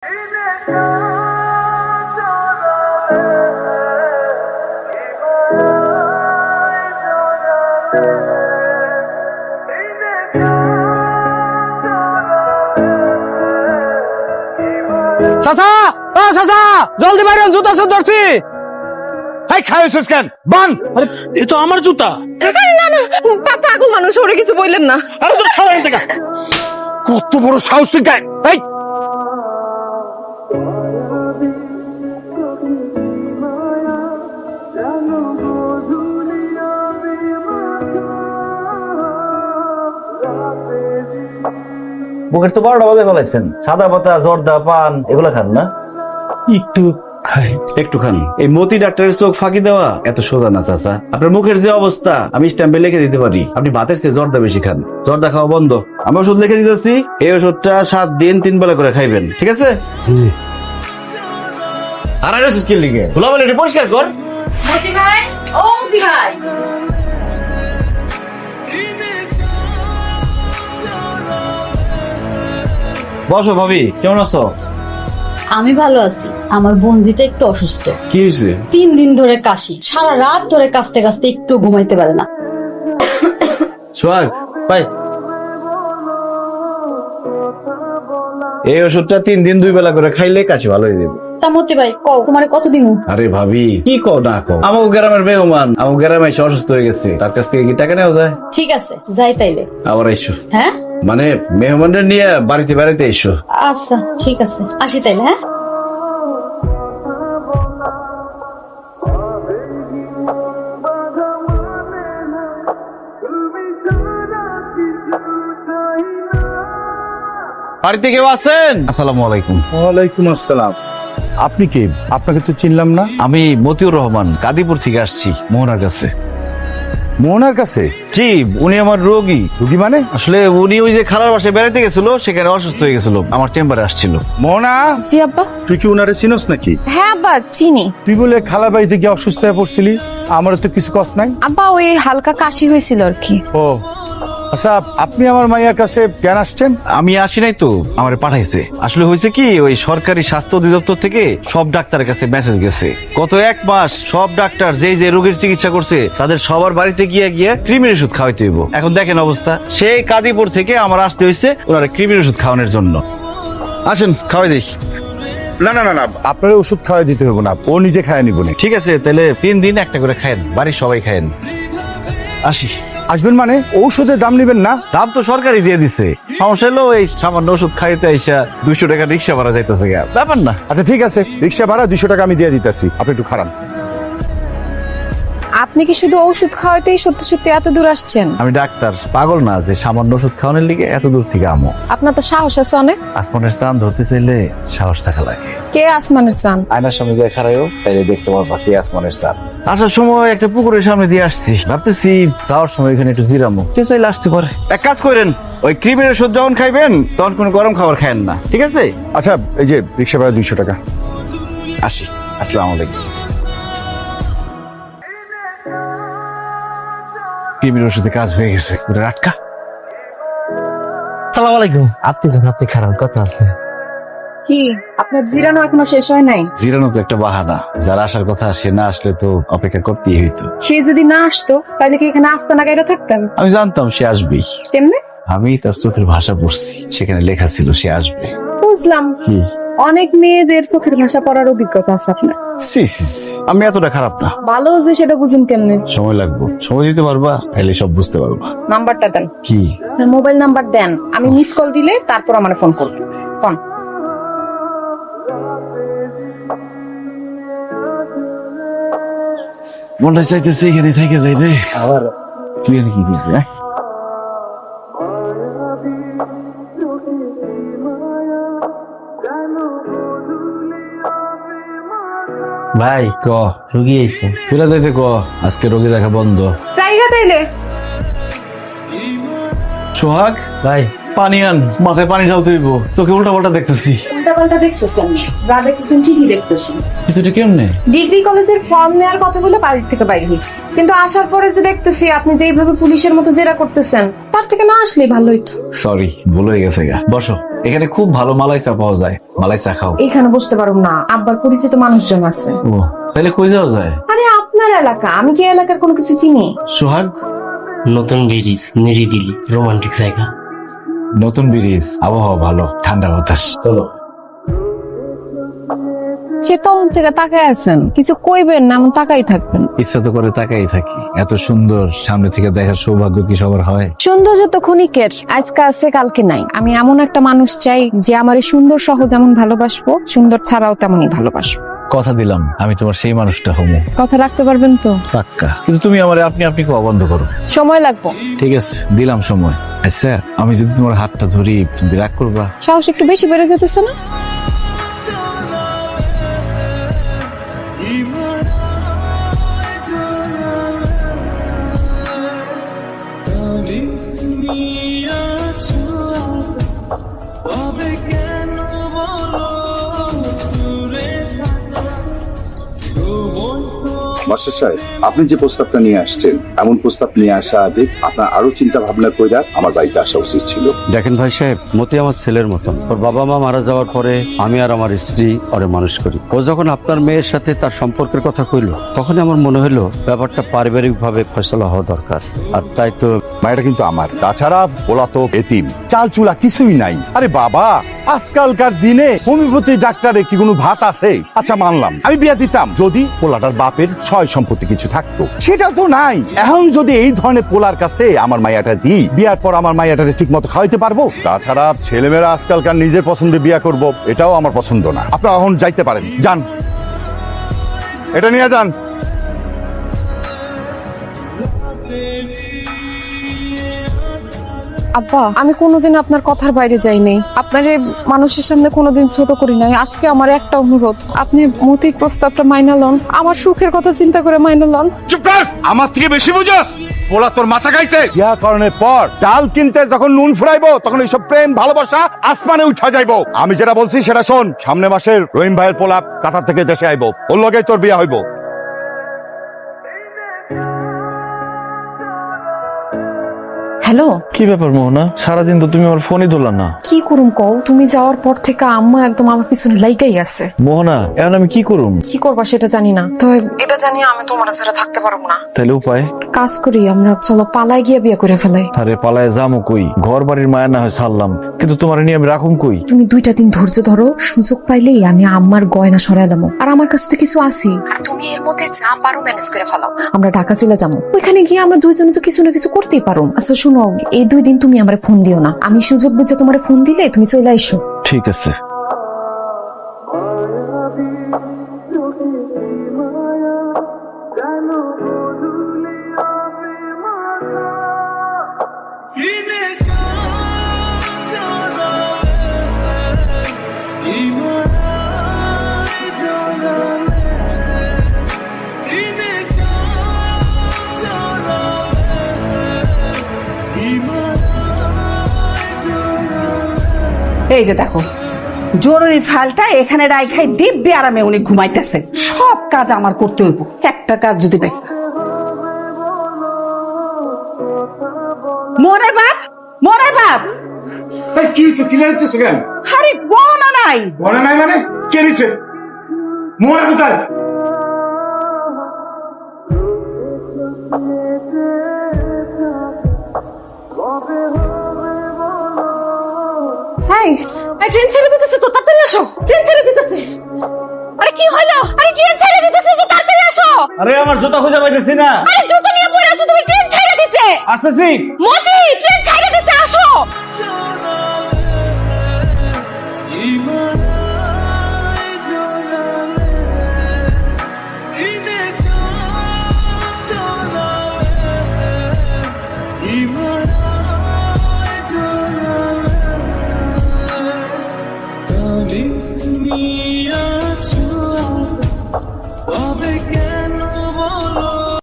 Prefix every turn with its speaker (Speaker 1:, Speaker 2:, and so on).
Speaker 1: চাচা, ও চাচা, জলদি বাইরে জুতা সব ধরছি।
Speaker 2: হাই খাইছিস কেন বান?
Speaker 1: আরে এ তো আমার জুতা।
Speaker 3: না না, পাগল মানুষ, ওরে কিছু বললেন না।
Speaker 1: আরে তোর সরাই থেকে
Speaker 2: কত বড় সাহস তুই গায়ে? এই
Speaker 4: বুকের তো 12টা বাজে ফেলাইছেন। সাদা পাতা, জর্দা, পান এগুলা খান না?
Speaker 1: একটু খাই।
Speaker 4: একটু খান। এই মতি ডাক্তারের চোখ ফাঁকি দেওয়া এত সোজা না চাচা। আপনার মুখের যে অবস্থা আমি স্ট্যাম্পে লিখে দিতে পারি। আপনি ভাতের চেয়ে জর্দা বেশি খান। জর্দা খাওয়া বন্ধ। আমি ওষুধ লিখে দিতেছি, এই ওষুধটা 7 দিন 3 বেলা করে খাইবেন, ঠিক আছে? আর আর ওষুধ কি লিখে ভোলা বলে এটা পরিষ্কার কর।
Speaker 3: মতি ভাই, ও মতি ভাই,
Speaker 4: বসো ভাবি, কেমন আছো?
Speaker 5: আমি ভালো আছি। আমার বোনজিটা একটু অসুস্থ।
Speaker 4: কি হয়েছে?
Speaker 5: 3 দিন ধরে কাশি, সারা রাত ধরে কাশতে কাশতে একটু ঘুমাইতে পারে না।
Speaker 4: সোহাগ ভাই, এই ওষুধটা 3 দিন 2 বেলা করে খাইলে কাশি ভালো হয়ে যাবে।
Speaker 5: তা মতি ভাই কও তোমারে কত দিমু?
Speaker 4: আরে ভাবি কি কও না কও, আমার গ্রামের মেহমান, আমার গ্রামে এসে অসুস্থ হয়ে গেছে, তার কাছ থেকে কি টাকা নেওয়া যায়?
Speaker 5: ঠিক আছে, যাই তাইলে।
Speaker 4: আবার এসো,
Speaker 5: হ্যাঁ
Speaker 4: মানে মেহমানদের নিয়ে বাড়িতে বাড়িতে এসো।
Speaker 5: আচ্ছা ঠিক আছে, আসি তাইলে। হ্যাঁ
Speaker 4: বাড়িতে কেউ আছেন? আসসালামু আলাইকুম।
Speaker 2: ওয়ালাইকুম আসসালাম। আপনি কে? আপনাকে তো চিনলাম না।
Speaker 4: আমি মতিউর রহমান, কাদিপুর থেকে আসছি মোহনার কাছে।
Speaker 2: মোহনার কাছে?
Speaker 4: জি, উনি আমার রোগী।
Speaker 2: রুগী মানে?
Speaker 4: আসলে উনি ওই যে খালার বাসায় বেড়াতে গেছিল, সেখানে অসুস্থ হয়ে গেছিল, আমার চেম্বারে আসছিল।
Speaker 2: মোহনা,
Speaker 3: জি আব্বা।
Speaker 2: তুই কি উনারে চিনস নাকি?
Speaker 3: হ্যাঁ আব্বা, চিনি।
Speaker 2: তুই বলে খালার বাড়িতে গিয়ে অসুস্থ হয়ে পড়ছিলি, আমারও তো কিছু কষ্ট নাই।
Speaker 3: আব্বা ওই হালকা কাশি হয়েছিল আর কি।
Speaker 2: ও আচ্ছা, আপনি আমার মাইয়ার কাছে কেন আসছেন?
Speaker 4: আমি আসি নাই তো, আমারে পাঠাইছে। আসলে হয়েছে কি, ওই সরকারি স্বাস্থ্য অধিদপ্তর থেকে সব ডাক্তারের কাছে মেসেজ গেছে। গত 1 মাস সব ডাক্তার যেই যে রোগীর চিকিৎসা করছে তাদের সবার বাড়িতে গিয়ে গিয়ে কৃমির ওষুধ খাওয়াইতে হইব। এখন দেখেন অবস্থা, সেই কাদিপুর থেকে আমার আসতে হয়েছে ওনারা কৃমির ওষুধ খাওয়ানোর জন্য। আসেন খাওয়াই দিই।
Speaker 2: না না না না, আপনার ওষুধ খাওয়াই দিতে হবে না, ও নিজে খায় নিব না।
Speaker 4: ঠিক আছে, তাহলে 3 দিন একটা করে খায়েন, বাড়ির সবাই খায়েন। আসি।
Speaker 2: আসবেন মানে ঔষধের দাম নেবেন না?
Speaker 4: দাম তো সরকারি দিয়ে দিছে, সমস্যা হলো এই সামান্য ওষুধ খাইতে আইসা 200 টাকা রিক্সা ভাড়া যাইতেছে, ব্যাপার না।
Speaker 2: আচ্ছা ঠিক আছে, রিক্সা ভাড়া 200 টাকা আমি দিয়ে দিতেছি, আপনি একটু খারাপ।
Speaker 3: আপনি কি শুধু ঔষধ খাওয়াতেই সত্যি সত্যি এত দূর আসছেন?
Speaker 4: আমি ডাক্তার, পাগল না যে সামান্য ওষুধ খাওয়ানোর লিগে এত দূর থেকে আমো।
Speaker 3: আপনার তো সাহস আছে অনেক।
Speaker 4: আসমানের চাঁদ ধরতে চাইলে সাহস থাকা লাগে।
Speaker 3: কে আসমানের চান?
Speaker 4: আয়নার সামনে দিয়ে খারাইও, তাইলে দেখতে পারবা কে আসমানের চাঁদ। আসার সময় একটা পুকুরের সামনে দিয়ে আসছি, ভাবতেছি যাওয়ার সময় এখানে একটু জিরামো, কেউ চাইলে আসতে পারে। এক কাজ করেন, ওই ক্রিমের ওষুধ যখন খাইবেন তখন কোনো গরম খাবার খায়েন না, ঠিক আছে?
Speaker 2: আচ্ছা এই যে রিক্সা ভাড়া 200 টাকা।
Speaker 4: আসি, আসসালামু আলাইকুম। ক্রিমের ওষুধে কাজ হয়ে গেছে, ওটা আটকা।
Speaker 1: সালাম আলাইকুম। আপনি খারাপ কথা আছে।
Speaker 3: কি আপনার জিরানো এখনো শেষ হয় নাই?
Speaker 4: জিরানো তো একটা বাহানা, যার আসার কথা সে না আসলে তো অপেক্ষা করতেই হইতো।
Speaker 3: সে যদি না আসতো তাহলে কি এখানে আসতে না গাইরা থাকতেন?
Speaker 4: আমি জানতাম সে আসবেই,
Speaker 3: কেমনে?
Speaker 4: আমি তার চোখের ভাষা পড়ছি, সেখানে লেখা ছিল সে আসবে।
Speaker 3: বুঝলাম,
Speaker 4: কি?
Speaker 3: অনেক মেয়েদের চোখের ভাষা পড়ার অভিজ্ঞতা আছে আপনার।
Speaker 4: সি সি সি, আমি এতটা খারাপ না।
Speaker 3: ভালো যে সেটা বুঝুন কেমনে?
Speaker 4: সময় লাগবে, সময় দিতে পারবা তাহলে সব বুঝতে পারবা।
Speaker 3: নাম্বারটা দেন।
Speaker 4: কি?
Speaker 3: আপনার মোবাইল নাম্বার দেন, আমি মিস কল দিলে তারপর আমার ফোন করবেন। কোন?
Speaker 4: মনটা চাইতেছে এখানে থেকে যাই রে। আবার তুই এখানে কি করবি?
Speaker 1: ভাই
Speaker 4: ক
Speaker 1: রুগী আইছে।
Speaker 4: ফিরে যাইতে ক, আজকে রোগী দেখা বন্ধ।
Speaker 3: জায়গা তাইলে
Speaker 4: সোহাগ
Speaker 1: ভাই
Speaker 4: পানি আন, মাথায় পানি ঢালতে হইব, চোখে উল্টা পাল্টা দেখতেছি।
Speaker 3: উল্টাপাল্টা দেখতেছেন, যা দেখতেছেন ঠিকই দেখতেছেন।
Speaker 4: কিছুটা কেমনে?
Speaker 3: ডিগ্রি কলেজের ফর্ম নেওয়ার কথা বলে বাড়ির থেকে বাইরে হয়েছি, কিন্তু আসার পরে যে দেখতেছি আপনি যেইভাবে পুলিশের মতো জেরা করতেছেন, তার থেকে না আসলেই ভালো হইতো।
Speaker 4: সরি, ভুল হয়ে গেছে গা। বসো, এখানে খুব ভালো মালাই চা পাওয়া যায়, মালাই চা খাও।
Speaker 3: এইখানে বসতে পারুম না, আব্বার পরিচিত মানুষজন আছে।
Speaker 4: ও, তাহলে কই যাওয়া যায়?
Speaker 3: আরে আপনার এলাকা, আমি কি এলাকার কোনো কিছু চিনি?
Speaker 4: সোহাগ,
Speaker 6: নতুন ব্রিজ, নিরিবিলি রোমান্টিক জায়গা।
Speaker 4: নতুন ব্রিজ, আবহাওয়া ভালো, ঠান্ডা বাতাস। চলো।
Speaker 3: সে তখন থেকে তাকায় আছেন, কিছু কইবেন না, এমন তাকাই থাকবেন।
Speaker 4: ইচ্ছা তো করে তাকাই থাকি, এত সুন্দর সামনে থেকে দেখার সৌভাগ্য কি সবার হয়?
Speaker 3: সৌন্দর্য তো ক্ষণিকের, আজকে আছে কালকে নাই। আমি এমন একটা মানুষ চাই যে আমার এই সুন্দর সহ যেমন ভালোবাসবো, সুন্দর ছাড়াও তেমনই ভালোবাসবো।
Speaker 4: কথা দিলাম আমি তোমার সেই মানুষটা হবো।
Speaker 3: কথা রাখতে পারবেন তো?
Speaker 4: পাক্কা। কিন্তু তুমি আমার আপনি আপনি কোয়া বন্ধ করো।
Speaker 3: সময় লাগবো।
Speaker 4: ঠিক আছে, দিলাম সময়। আচ্ছা, আমি যদি তোমার হাতটা ধরি, তুমি রাগ করবা?
Speaker 3: সাহস একটু বেশি বেড়ে যেতেছে না?
Speaker 2: মাস্টার সাহেব, আপনি যে প্রস্তাবটা নিয়ে আসছেন, এমন প্রস্তাব নিয়ে আসা আগে আপনার আরো চিন্তা ভাবনা করে আমার বাড়িতে আসা উচিত ছিল।
Speaker 7: দেখেন ভাই সাহেব, মতি আমার ছেলের মতন। ওর বাবা মা মারা যাওয়ার পরে আমি আর আমার স্ত্রী ওরে মানুষ করি। ও যখন আপনার মেয়ের সাথে তার সম্পর্কের কথা কইলো, তখন আমার মনে হলো ব্যাপারটা পারিবারিক ভাবে ফয়সলা হওয়া দরকার। আর তাই তো
Speaker 2: মায়েরা কিন্তু আমার, তাছাড়া বলা তো এতিম, চাল চুলা কিছুই নাই। আরে বাবা, আজকালকার দিনে হোমিওপ্যাথি ডাক্তারে কি কোনো ভাত আছে? আচ্ছা মানলাম, আমি বিয়া দিতাম যদি পোলাটার বাপের সয় সম্পত্তি কিছু থাকতো, সেটা তো নাই। এখন যদি এই ধরনের পোলার কাছে আমার মাইয়াটা দিই, বিয়ার পর আমার মাইয়াটারে ঠিক মতো খাওয়াইতে পারবো? তাছাড়া ছেলেমেয়েরা আজকালকার নিজের পছন্দে বিয়া করব, এটাও আমার পছন্দ না। আপনারা এখন যাইতে পারেন, যান, এটা নিয়ে যান।
Speaker 3: আব্বা, আমি কোনোদিন আপনার কথার বাইরে যাই নাই, আপনার মানুষের সামনে কোনোদিন ছোট করি নাই। আজকে আমার একটা অনুরোধ, আপনি মতির প্রস্তাবটা মাইনা লন, আমার সুখের কথা চিন্তা করে মাইনা লন।
Speaker 2: চুপ কর, আমার থেকে বেশি বুঝোস? পোলা তোর মাথা খাইছে। বিয়া করণের পর ডাল কিনতে যখন নুন ফুরাইবো, তখন এইসব প্রেম ভালোবাসা আসমানে উঠা যাইবো। আমি যেটা বলছি সেটা শোন, সামনে মাসের রহিম ভাইয়ের পোলা কাতার থেকে দেশে আইবো, ওর লগেই তোর বিয়া হইব।
Speaker 3: হ্যালো,
Speaker 8: কি ব্যাপার মোহনা, সারাদিন তো তুমি আমার ফোনই ধরলা না।
Speaker 3: কি করুম কও? তুমি যাওয়ার পর থেকে আম্মা একদম আমার পিছনে লাইগাই আছে।
Speaker 8: মোহনা, এখন আমি কি করুম?
Speaker 3: কি করবা সেটা জানি না, তো এটা জানি আমি তোমার ছাড়া থাকতে পারবো না।
Speaker 8: তাহলে উপায়?
Speaker 3: কাজ করি আমরা, চলো পালায় গিয়ে বিয়ে করে ফেলাই।
Speaker 8: আরে পালায় যামো কই, ঘর বাড়ির মায়া না হয় ছাড়লাম, কিন্তু তোমার নিয়ে আমি রাখুম কই?
Speaker 3: তুমি 2টা দিন ধৈর্য ধরো, সুযোগ পাইলেই আমি আম্মার গয়না সরাইলাম। আর আমার কাছে তো কিছু আছে, আর তুমি এর মধ্যে যা পারো ম্যানেজ করে ফেলাও। আমরা ঢাকা চলে যাবো, ওইখানে গিয়ে আমরা দুইজনে তো কিছু না কিছু করতেই পারো। আচ্ছা শুনো, এই 2 দিন তুমি আমার ফোন দিও না, আমি সুযোগ বুঝে তোমার ফোন দিলে তুমি চলে এসো।
Speaker 8: ঠিক আছে।
Speaker 9: এই যে দেখো, জরুরি ফাইলটা এখানে রাইখাই দিব্যি আরামে উনি ঘুমাইতেছে। সব কাজ আমার করতে হইব, একটা কাজ যদি দেখ। মোরে বাপ, মোরে বাপ,
Speaker 2: কি হয়েছে? চিল্লাইতেছো কেন?
Speaker 9: আরে গহনা নাই।
Speaker 2: বলে নাই মানে কে নিছে? মোরা কোথায়?
Speaker 3: এই, ট্রেন ছেড়ে দিতেছে তো, তাড়াতাড়ি আসো। ট্রেন ছেড়ে দিতেছে। আরে কি হলো? আরে ট্রেন ছেড়ে দিতেছে তো, তাড়াতাড়ি আসো।
Speaker 4: আরে আমার জুতা খুঁজে পাইতেছি না।
Speaker 3: আরে জুতো নিয়ে পড়ে আছো তুমি, ট্রেন ছেড়ে দিছে।
Speaker 4: আসতেছি।
Speaker 3: মতি, ট্রেন ছেড়ে দিছে, আসো।